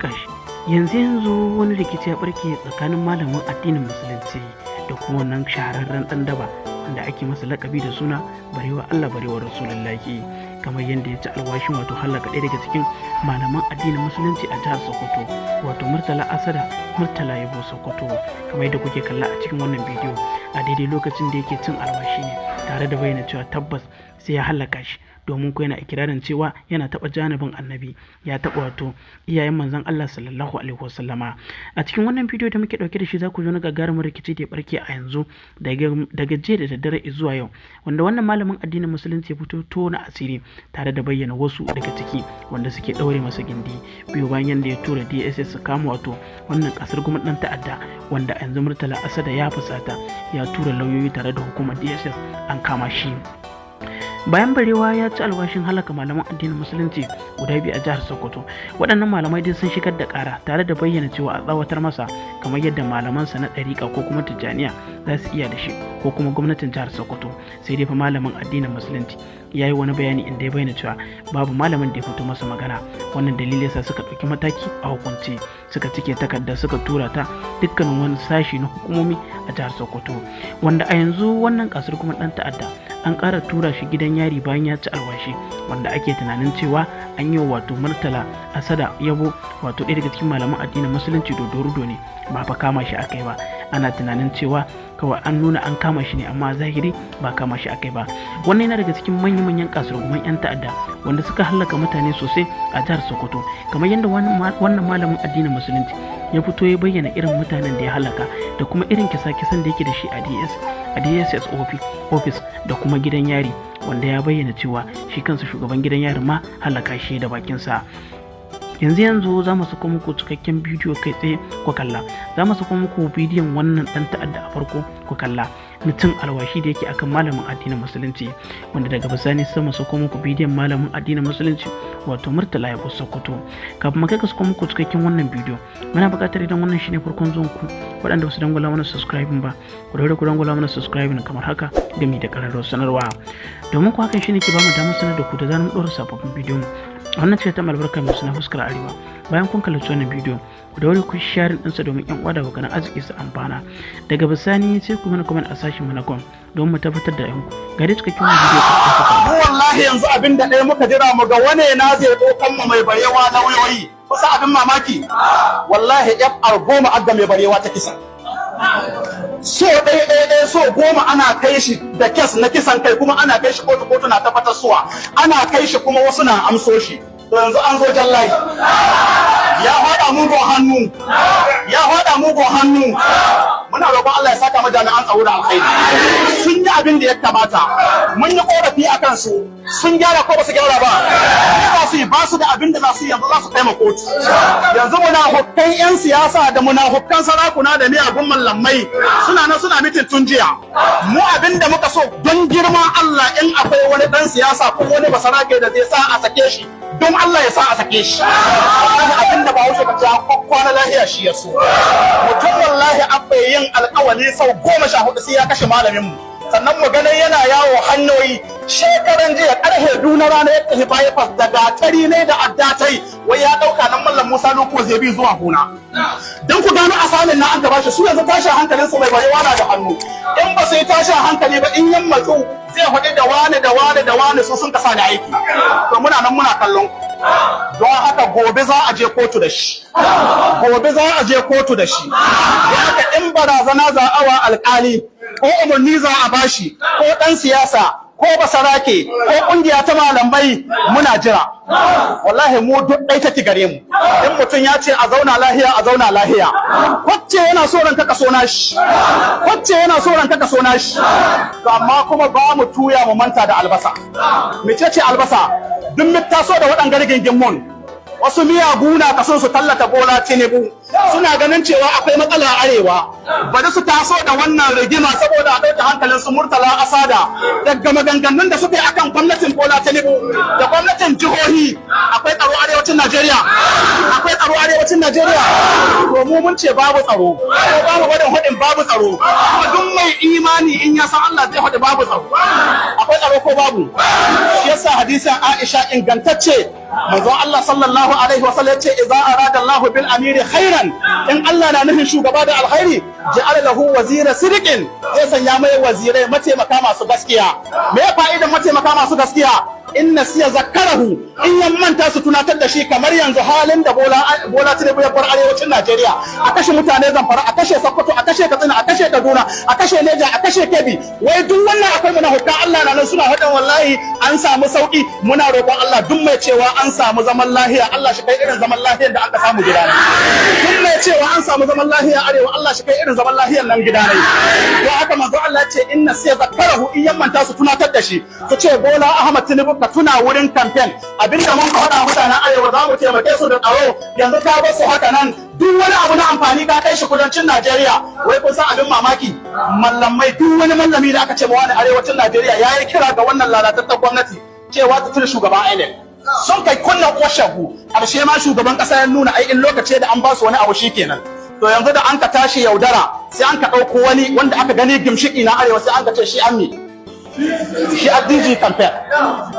kashi. Yanzu wani rikici ya barke tsakanin malamin addinin musulunci da kuma wannan shahararren dan daba wanda ake masa lakabi da suna barewa Allah barewa Rasulullahi, kamar yadda ya ci alwashin wato halaka ɗaya daga cikin malaman addinin musulunci a jihar Sokoto, wato Murtala Asada Murtala Yabo Sokoto, kamar yadda kuke kalla a cikin wannan bidiyo. A daidai lokacin da yake cin alwashi ne tare da bayyana cewa tabbas sai ya halaka shi, domin ko yana ikirarin cewa yana taɓa janibin annabi, ya taɓa wato iyayen manzon Allah sallallahu alaihi wasallama. A cikin wannan bidiyo da muke ɗauke da shi za ku zo na gagarumin rikici da ya barke a yanzu daga jiya da daddare zuwa yau, wanda wannan malamin addinin musulunci ya fito tona asiri tare da bayyana wasu daga ciki wanda suke ɗaure masa gindi biyu bayan yadda ya tura DSS su kama wato wannan kasar kuma ɗan ta'adda, wanda a yanzu Murtala Asada ya fusata ya tura lauyoyi tare da hukumar DSS an kama shi. Bayan barewa ya ci alwashin halaka malaman addinin musulunci guda biyu a jihar Sokoto, waɗannan malamai dai sun shigar da ƙara tare da bayyana cewa a tsawatar masa kamar yadda malamansa na ɗariƙa ko kuma tijjaniya za su iya da shi, ko kuma gwamnatin jihar Sokoto. Sai dai fa malamin addinin musulunci ya yi wani bayani inda ya bayyana cewa babu malamin da ya fito masa magana. Wannan dalilin yasa suka ɗauki mataki a hukunci, suka cike takarda suka tura ta dukkanin wani sashi na hukumomi a jihar Sokoto, wanda a yanzu wannan kasar kuma ɗan ta'adda an ƙara tura shi gidan yari bayan ya ci alwashi, wanda ake tunanin cewa an yi wato Murtala Asada Yabo wato ɗaya daga cikin malaman addinin musulunci dodorudo ne, ba fa kama shi akai ba. Ana tunanin cewa kawai an nuna an kama shi ne, amma zahiri ba kama shi akai ba. Wannan yana daga cikin manyan kasurguman 'yan ta'adda wanda suka hallaka mutane sosai a jihar Sokoto, kamar yadda wannan malamin addinin musulunci ya fito ya bayyana irin mutanen da ya halaka da kuma irin kisa-kisan da yake da shi a DSS office da kuma gidan yari, wanda ya bayyana cewa shi kansa shugaban gidan yari ma halaka shi da bakinsa. Yanzu za mu sako muku cikakken bidiyo kai tsaye ku kalla. Za mu sako muku bidiyon wannan dan ta'adda a farko ku kalla na cin alwashi da yake akan malamin addinin musulunci, wanda daga bisani sai mu sako muku bidiyon malamin addinin musulunci wato Murtala Yabo Sokoto. Kafin mu kai ka sako muku cikakken wannan bidiyo, muna buƙatar idan wannan shine farkon zuwan ku waɗanda ba su dangwala mana subscribing ba, ku daure ku dangwala mana subscribing kamar haka gami da ƙararrawar sanarwa, domin ku hakan shine ke ba mu damar sanar da ku da zaran mu ɗora sababbin bidiyo. Wannan ce ta albarka mai suna Fuskar Arewa. Bayan kun kalli wannan bidiyo, ku daure ku share ɗinsa domin ƴan uwa da abokan arziki su amfana. Daga bisani sai ku mana comment a sashin mu na com don mu tabbatar da yanku gari cikakken wannan bidiyo mu wallahi yanzu abin da ɗaya muka jira mu ga wane na zai dokan mu mai barewa lauyoyi. Kusa abin mamaki wallahi FR 10 agga mai barewa ta kisa, so ɗaya so 10 ana kai shi da kes na kisan kai, kuma ana kai shi kotu na tabbatar suwa, ana kai shi kuma wasu na amso shi. To yanzu an zo jallahi ya faɗa mugun hannu. Muna roƙon Allah ya saka mu jami'an tsaro da alkhairi, sun yi abin da ya kamata. Mun yi korafi a kansu, sun gyara ko ba su gyara ba, ba su yi ba su da abin da za su yanzu za su kai ma kotu. Yanzu munafukan 'yan siyasa da munafukan sarakuna da miyagun mallamai suna nan suna mitin tun jiya. Mu abin da muka so don girman Allah, in akwai wani ɗan siyasa ko wani basarake da zai sa a sake shi, don Allah ya sa a sake shi. Wallahi abin da ba wuce ka ta kwana lahiya shi ya so. Mutum wallahi abba yin alƙawari sau 14 sai ya kashe malamin mu, sannan mu ganin yana yawo hanyoyi. Shekaran jiya ƙarfe 2 na rana ya tafi bypass da gatari ne da addatai, wai ya ɗauka nan mallam Musa Loko zai bi zuwa gona. Dan ku gano asalin na an gaba shi, su yanzu tashin hankalin su mai barewa na da hannu. In ba su yi tashin hankali ba, in yan matsu zai faɗi da wane su sun kasa da aiki. To muna nan muna kallon ku. Don haka gobe za a je kotu da shi. Haka in barazana za awa alƙali ko umarni za a bashi, ko ɗan siyasa ko basarake ko ƙungiya ta malamai, muna jira. Wallahi mu duk ɗai take gare mu. In mutum ya ce a zauna lahiya, kwacce yana so ranka ka so nashi, amma kuma ba mu tuya mu manta da albasa. Mecece albasa? Duk mu taso da waɗanda rigingin mun, wasu miyaguna ka so su tallata Bola Tinubu, suna ganin cewa akwai matsala a arewa, bari su taso da wannan rigima saboda a ɗauka hankalin su Murtala Asada daga maganganun da suke akan gwamnatin Bola Tinubu da gwamnatin jihohi. Akwai tsaro arewacin Najeriya, akwai tsaro a arewacin Najeriya to mu mun ce babu tsaro ko babu gwadin hadin babu tsaro kuma duk mai imani in ya san Allah zai hadi babu tsaro akwai tsaro ko babu shi yasa hadisin Aisha ingantacce manzon Allah sallallahu alaihi wasallam yace idza arada Allahu bil amiri khairan in Allah na nufin shugaba da alkhairi ja'ala lahu wazira sidqin zai sanya mai wazirai mataimaka masu gaskiya me fa'idan mataimaka masu gaskiya in nasiya zakkarahu in yan manta su tunatar da shi kamar yanzu halin da Bola Tinubu ya bar arewacin Najeriya a kashe mutane Zamfara a kashe Sokoto a kashe Katsina a kashe Kaduna a kashe Neja a kashe Kebbi wai duk wannan akwai muna hukka Allah na nan suna hadan wallahi an samu sauki muna roƙon Allah duk mai cewa an samu zaman lahiya Allah shi kai irin zaman lahiyar da aka samu gida ne duk mai cewa an samu zaman lahiya arewa Allah shi kai irin zaman lahiyar nan gida ne don haka manzo Allah ce inna sai zakarahu in yan manta su tunatar da shi su ce Bola Ahmad Tinubu ka tuna wurin campaign abinda mun faɗa mutanen arewa za mu taimake su da tsaro yanzu ka bar su haka nan duk wani abu na amfani ka kai shi kudancin Najeriya wai kun san abin mamaki mallamai duk wani mallami da aka ce ma wani arewacin Najeriya yayi kira ga wannan lalatattar gwamnati cewa ta tuna shugaban INEC sun kai kunnan uwar shagu ƙarshe ma shugaban ƙasa ya nuna ai in lokaci da an ba su wani abu shikenan to yanzu da an ka tashi yaudara sai an ka ɗauko wani wanda aka gani gimshiki na arewa sai an ka ce shi an shi a DG campaign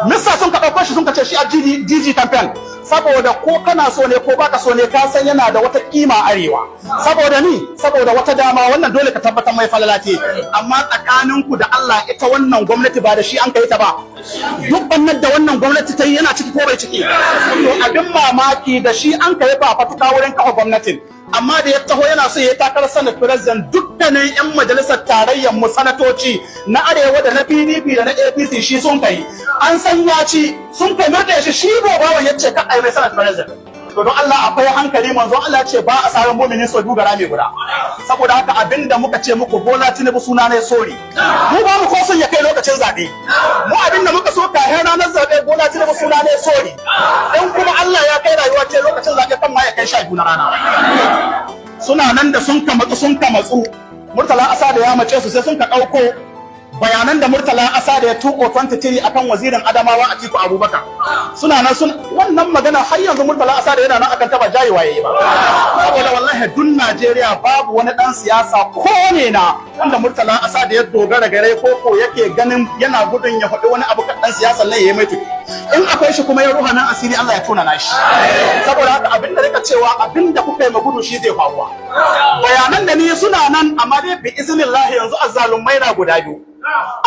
mista sun ka ɗauko shi sun ka ce shi a DG campaign saboda ko kana so ne ko baka so ne ka san yana da wata kima arewa saboda ni saboda wata dama wannan dole ka tabbatar mai falala ce amma tsakaninku da Allah ita wannan gwamnati ba da shi an kai ta ba duk bannan da wannan gwamnati ta yi yana ciki ko bai ciki to abin mamaki da shi an kai ba fatuka wurin kafa gwamnatin amma da ya taho yana so ya takarar sanar president dukkanin yan majalisar tarayyar mu sanatoci na arewa da na PDP da na APC shi sun kai an san ya ci sun kai murda shi bobawan yace ka ai mai sanar president to don Allah akwai hankali manzo Allah ce ba a saran mu'mini so duga rami guda saboda haka abinda muka ce muku Bola Tinubu suna ne sori mu ba mu ko son ya kai lokacin zabe mu abinda muka so ka ranar zabe Bola Tinubu suna ne sori dan kuma Allah ya kai rayuwa ce lokacin zabe kan ma ya kai 12 na rana suna nan da sun kamatsu Murtala Asada ya mace su sai sun ka dauko bayanan da Murtala Asada ya tuko 23 akan wazirin Adamawa Atiku Abubakar suna nan wannan magana har yanzu Murtala Asada yana nan akan ta ba jayewa yayi ba saboda wallahi dun Najeriya babu wani dan siyasa ko ne na wanda Murtala Asada ya dogara gare ko yake ganin yana gudun ya faɗi wani abu kan dan siyasa ne yayi mai tuki in akwai shi kuma ya ruha nan asiri Allah ya tona nashi saboda haka abinda rika cewa abinda kuka yi magudu shi zai faruwa bayanan da ni suna nan amma dai bi iznillah yanzu azzalumai na guda biyu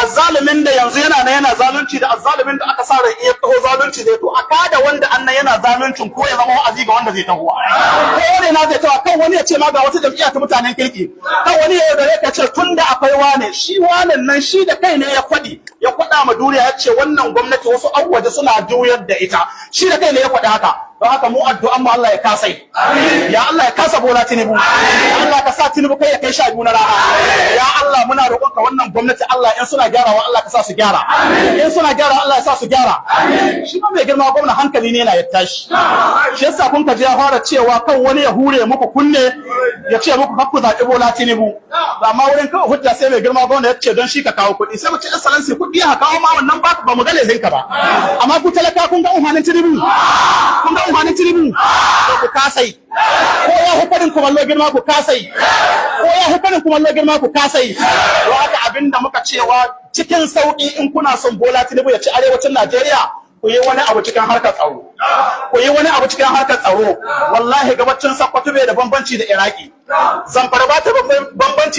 azzalumin da yanzu yana zalunci da azzalumin da aka sa rai iya taho zalunci zai to aka da wanda annan yana zaluncin ko ya zama wa'azi ga wanda zai taho ko ne na zai taho kan wani ya ce ma ga wata jam'iyya ta mutanen kirki kan wani ya yaudare ka ce tunda akwai wane shi wanen nan shi da kai ne ya kwada ma duniya ya ce wannan gwamnati wasu abuwaje suna juyar da ita shi da kai ne ya kwada haka don haka mu addu'an mu Allah ya kasai ya Allah ya kasa Bola Tinubu ya Allah ka sa Tinubu kai ya kai 12 na rana ya Allah muna roƙonka wannan gwamnati Allah in suna gyarawa Allah ka sa su gyara in suna gyara Allah ya sa su gyara shi ba mai girma gwamnati hankali ne yana ya tashi shi yasa kun ka ji ya fara cewa kan wani ya hure muku kunne ya ce muku kakku zaɓi Bola Tinubu amma wurin kawai hujja sai mai girma gwamnati ya ce don shi ka kawo kuɗi sai mu ce excellency kuɗi ya kawo ma wannan ba mu ga lezinka ba amma ku talaka kun ga umarnin Tinubu kun ga umarnin Tinubu ku kasai ko ya hukarin kumallo girma ku kasai ko ya hukarin kumallo girma ku kasai don haka abinda muka cewa cikin sauki in kuna son Bola Tinubu ya ci arewacin Najeriya ku yi wani abu cikin harkar tsaro ku yi wani abu cikin harkar tsaro wallahi gabacin Sokoto bai da bambanci da Iraki Zamfara ba ta bambanci